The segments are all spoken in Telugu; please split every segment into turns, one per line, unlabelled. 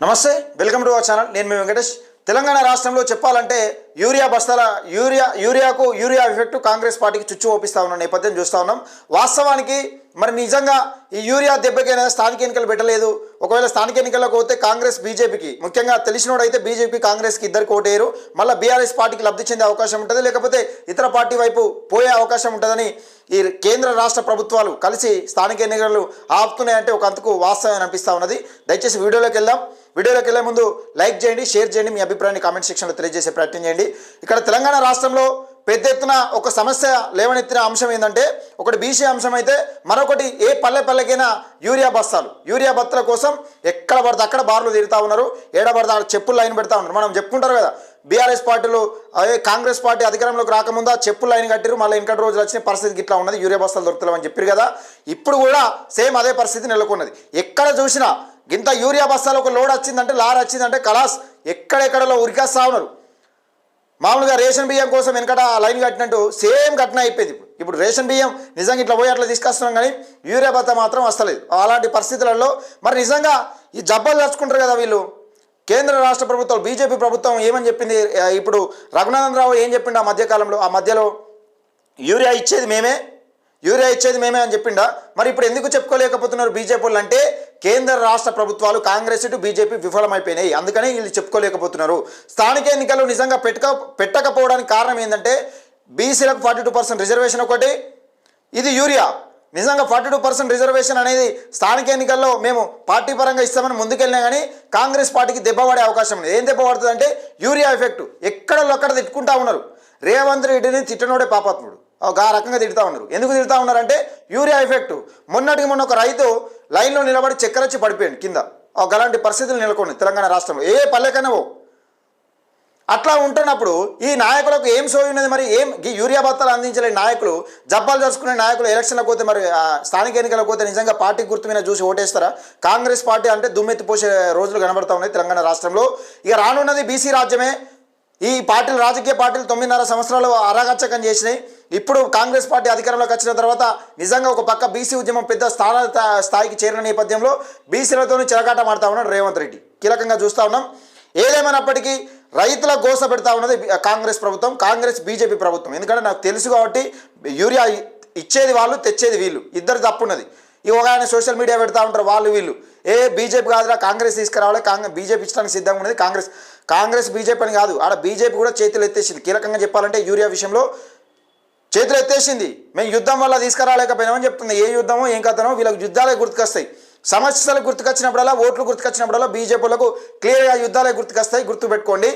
నమస్తే, వెల్కమ్ టు అవర్ ఛానల్. నేను మీ వెంకటేష్. తెలంగాణ రాష్ట్రంలో చెప్పాలంటే యూరియా ఎఫెక్ట్ కాంగ్రెస్ పార్టీకి చుచ్చు ఓపిస్తూ ఉన్న నేపథ్యం చూస్తూ ఉన్నాం. వాస్తవానికి మరి నిజంగా ఈ యూరియా దెబ్బకైనా స్థానిక ఎన్నికలు పెట్టలేదు. ఒకవేళ స్థానిక ఎన్నికలకు పోతే కాంగ్రెస్ బీజేపీకి, ముఖ్యంగా తెలిసినోడైతే బీజేపీ కాంగ్రెస్కి ఇద్దరికి ఓటేయరు, మళ్ళీ బీఆర్ఎస్ పార్టీకి లబ్ధి చెందే అవకాశం ఉంటుంది, లేకపోతే ఇతర పార్టీ వైపు పోయే అవకాశం ఉంటుందని ఈ కేంద్ర రాష్ట్ర ప్రభుత్వాలు కలిసి స్థానిక ఎన్నికలు ఆపుతున్నాయంటే ఒక అంతకు వాస్తవం అనిపిస్తూ ఉన్నది. దయచేసి వీడియోలోకి వెళ్దాం. వీడియోలోకి వెళ్ళే ముందు లైక్ చేయండి, షేర్ చేయండి, మీ అభిప్రాయాన్ని కామెంట్ సెక్షన్లో తెలియజేసే ప్రయత్నం చేయండి. ఇక్కడ తెలంగాణ రాష్ట్రంలో పెద్ద ఎత్తున ఒక సమస్య లేవనెత్తిన అంశం ఏంటంటే, ఒకటి బీసీ అంశం అయితే, మరొకటి ఏ పల్లెకైనా యూరియా బస్తాల కోసం ఎక్కడ పడితే అక్కడ బార్లు తిరుగుతూ ఉన్నారు, ఏడబడితే అక్కడ చెప్పులు లైన్ పెడతా ఉన్నారు. మనం చెప్పుకుంటారు కదా, బీఆర్ఎస్ పార్టీలు కాంగ్రెస్ పార్టీ అధికారంలోకి రాకముందు ఆ చెప్పులు లైన్ కట్టిరు, మళ్ళీ ఇంకటి రోజులు వచ్చిన పరిస్థితికి ఇట్లా ఉన్నది, యూరియా బస్తాలు దొరుకుతామని చెప్పారు కదా. ఇప్పుడు కూడా సేమ్ అదే పరిస్థితి నెలకొన్నది. ఎక్కడ చూసినా ఇంత యూరియా బస్తాలు ఒక లోడ్ వచ్చిందంటే, లారీ వచ్చిందంటే కలాస్ ఎక్కడెక్కడలో ఉరికేస్తా ఉన్నారు. మామూలుగా రేషన్ బియ్యం కోసం వెనకట లైన్ కట్టినట్టు సేమ్ ఘటన అయిపోయింది. ఇప్పుడు రేషన్ బియ్యం నిజంగా ఇట్లా పోయి అట్లా తీసుకొస్తున్నాం, కానీ యూరియా బత్త మాత్రం వస్తలేదు. అలాంటి పరిస్థితులలో మరి నిజంగా ఈ జబ్బలు తెచ్చుకుంటారు కదా వీళ్ళు. కేంద్ర రాష్ట్ర ప్రభుత్వాలు, బీజేపీ ప్రభుత్వం ఏమని చెప్పింది, ఇప్పుడు రఘునందన్ రావు ఏం చెప్పిండు ఆ మధ్యలో యూరియా ఇచ్చేది మేమే అని చెప్పిండా. మరి ఇప్పుడు ఎందుకు చెప్పుకోలేకపోతున్నారు బీజేపీ వాళ్ళు అంటే, కేంద్ర రాష్ట్ర ప్రభుత్వాలు కాంగ్రెస్ టు బీజేపీ విఫలమైపోయినాయి, అందుకని వీళ్ళు చెప్పుకోలేకపోతున్నారు. స్థానిక ఎన్నికలు నిజంగా పెట్టకపోవడానికి కారణం ఏంటంటే, బీసీలకు 42% రిజర్వేషన్ ఒకటి, ఇది యూరియా. నిజంగా 42% రిజర్వేషన్ అనేది స్థానిక ఎన్నికల్లో మేము పార్టీ పరంగా ఇస్తామని ముందుకెళ్ళినా కానీ కాంగ్రెస్ పార్టీకి దెబ్బ పడే అవకాశం ఉంది. ఏం దెబ్బ పడుతుంది అంటే యూరియా ఎఫెక్ట్. ఎక్కడ తిట్టుకుంటా ఉన్నారు. రేవంత్ రెడ్డిని తిట్టనోడే పాపాత్ముడు, ఆ రకంగా తిడుతూ ఉన్నారు. ఎందుకు తిడుతూ ఉన్నారంటే యూరియా ఎఫెక్ట్. మొన్న ఒక రైతు లైన్లో నిలబడి చక్కెర వచ్చి పడిపోయాడు కింద. అలాంటి పరిస్థితులు నెలకొన్నాయి తెలంగాణ రాష్ట్రంలో. ఏ పల్లెకైనా అట్లా ఉంటున్నప్పుడు ఈ నాయకులకు ఏం సోయి ఉన్నది? మరి ఏం యూరియా బత్తాలు అందించలేని నాయకులు, జబ్బాలు జరుచుకునే నాయకులు ఎలక్షన్లకు పోతే, మరి స్థానిక ఎన్నికలకు పోతే నిజంగా పార్టీ గుర్తు మీద చూసి ఓటేస్తారా? కాంగ్రెస్ పార్టీ అంటే దుమ్మెత్తిపోసే రోజులు కనబడతా ఉన్నాయి తెలంగాణ రాష్ట్రంలో. ఇక రానున్నది బీసీ రాజ్యమే. ఈ పార్టీలు, రాజకీయ పార్టీలు 9.5 సంవత్సరాలు అరాగచ్చకం చేసినాయి. ఇప్పుడు కాంగ్రెస్ పార్టీ అధికారంలోకి వచ్చిన తర్వాత నిజంగా ఒక పక్క బీసీ ఉద్యమం పెద్ద స్థాయికి చేరిన నేపథ్యంలో బీసీలతో చెరగాట మాడుతూ ఉన్నాడు రేవంత్ రెడ్డి. కీలకంగా చూస్తూ ఉన్నాం. ఏదేమైనప్పటికీ రైతుల గోస పెడతా ఉన్నది కాంగ్రెస్ ప్రభుత్వం, కాంగ్రెస్ బీజేపీ ప్రభుత్వం. ఎందుకంటే నాకు తెలుసు కాబట్టి, యూరియా ఇచ్చేది వాళ్ళు, తెచ్చేది వీళ్ళు, ఇద్దరు తప్పున్నది. ఒక ఆయన సోషల్ మీడియా పెడతా ఉంటారు, వాళ్ళు వీళ్ళు బీజేపీ కాదురా కాంగ్రెస్ తీసుకురావాలి, బీజేపీ ఇచ్చడానికి సిద్ధంగా ఉన్నది కాంగ్రెస్ బీజేపీ అని కాదు, ఆడ బీజేపీ కూడా చేతులు ఎత్తేసింది. కీలకంగా చెప్పాలంటే యూరియా విషయంలో చేతులు ఎత్తేసింది. మేము యుద్ధం వల్ల తీసుకురాలేకపోయినామని చెప్తుంది. ఏ యుద్ధమో ఏం కథనో వీళ్ళకి యుద్ధాలే గుర్తుకొస్తాయి. సమస్యలు గుర్తుకొచ్చినప్పుడల్లా, ఓట్లు గుర్తుకొచ్చినప్పుడల్లా బీజేపీలకు క్లియర్గా యుద్ధాలే గుర్తుకొస్తాయి. గుర్తుపెట్టుకోండి.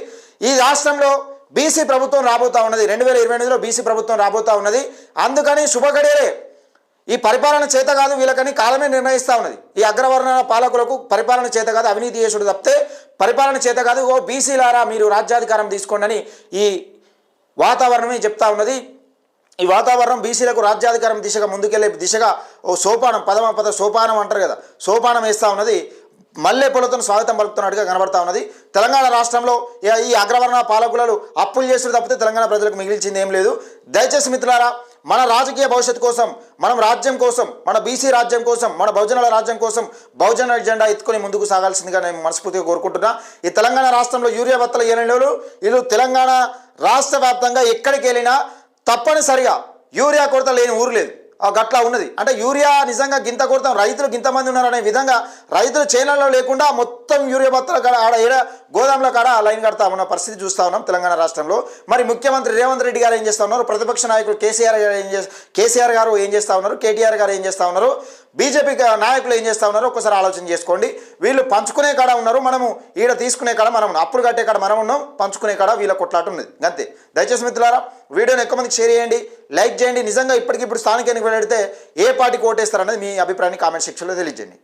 ఈ రాష్ట్రంలో బీసీ ప్రభుత్వం రాబోతూ ఉన్నది. 2028లో బీసీ ప్రభుత్వం రాబోతూ ఉన్నది. అందుకని శుభగడియలే. ఈ పరిపాలన చేత కాదు వీళ్ళకని కాలమే నిర్ణయిస్తూ ఉన్నది. ఈ అగ్రవర్ణ పాలకులకు పరిపాలన చేత కాదు, అవినీతి చేసుడు తప్పితే పరిపాలన చేత కాదు. బీసీలారా మీరు రాజ్యాధికారం తీసుకోండి అని ఈ వాతావరణమే చెప్తా ఉన్నది. ఈ వాతావరణం బీసీలకు రాజ్యాధికారం దిశగా ముందుకెళ్లే దిశగా ఓ సోపానం, పద సోపానం అంటారు కదా, సోపానం వేస్తూ ఉన్నది. మల్లె పూలతో స్వాగతం పలుకుతున్నట్టుగా కనబడతా ఉన్నది. తెలంగాణ రాష్ట్రంలో ఈ అగ్రవర్ణ పాలకులు అప్పులు చేసుడు తప్పితే తెలంగాణ ప్రజలకు మిగిల్చింది ఏం లేదు. దయచేసి మిత్రులారా, మన రాజకీయ భవిష్యత్తు కోసం, మనం రాజ్యం కోసం, మన బీసీ రాజ్యం కోసం, మన బహుజనుల రాజ్యం కోసం బహుజన ఎజెండా ఎత్తుకొని ముందుకు సాగాల్సిందిగా నేను మనస్ఫూర్తిగా కోరుకుంటున్నా. ఈ తెలంగాణ రాష్ట్రంలో యూరియా బత్తలు ఏనేళ్ళు వీళ్ళు తెలంగాణ రాష్ట్ర వ్యాప్తంగా ఎక్కడికి వెళ్ళినా తప్పనిసరిగా యూరియా కొరత లేని ఊరు లేదు. గట్లా ఉన్నది. అంటే యూరియా నిజంగా గింత కొడతాం, రైతులు గింతమంది ఉన్నారనే విధంగా రైతులు చేనులలో లేకుండా మొత్తం యూరియా బత్తల కాడ, ఆడ గోదాంల కాడ లైన్ కడతా ఉన్న పరిస్థితి చూస్తూ ఉన్నాం తెలంగాణ రాష్ట్రంలో. మరి ముఖ్యమంత్రి రేవంత్ రెడ్డి గారు ఏం చేస్తూ ఉన్నారు, ప్రతిపక్ష నాయకులు కేసీఆర్ గారు ఏం చేస్తూ ఉన్నారు, కేటీఆర్ గారు ఏం చేస్తూ ఉన్నారు, బీజేపీ నాయకులు ఏం చేస్తూ ఉన్నారు, ఒక్కసారి ఆలోచన చేసుకోండి. వీళ్ళు పంచుకునే కాడ ఉన్నారు, మనము ఈడ తీసుకునే కాడ మనం, అప్పులు కట్టే కాడ మనం ఉన్నాం, పంచుకునే కాడ వీళ్ళ కొట్లాట ఉన్నది అంతే. దయచేసి మిత్రులారా, వీడియోని ఎక్కువ మందికి షేర్ చేయండి, లైక్ చేయండి. నిజంగా ఇప్పటికిప్పుడు స్థానిక ఎన్నికలు పెడితే ఏ పార్టీకి ఓటేస్తారనేది మీ అభిప్రాయాన్ని కామెంట్ సెక్షన్లో తెలియజేయండి.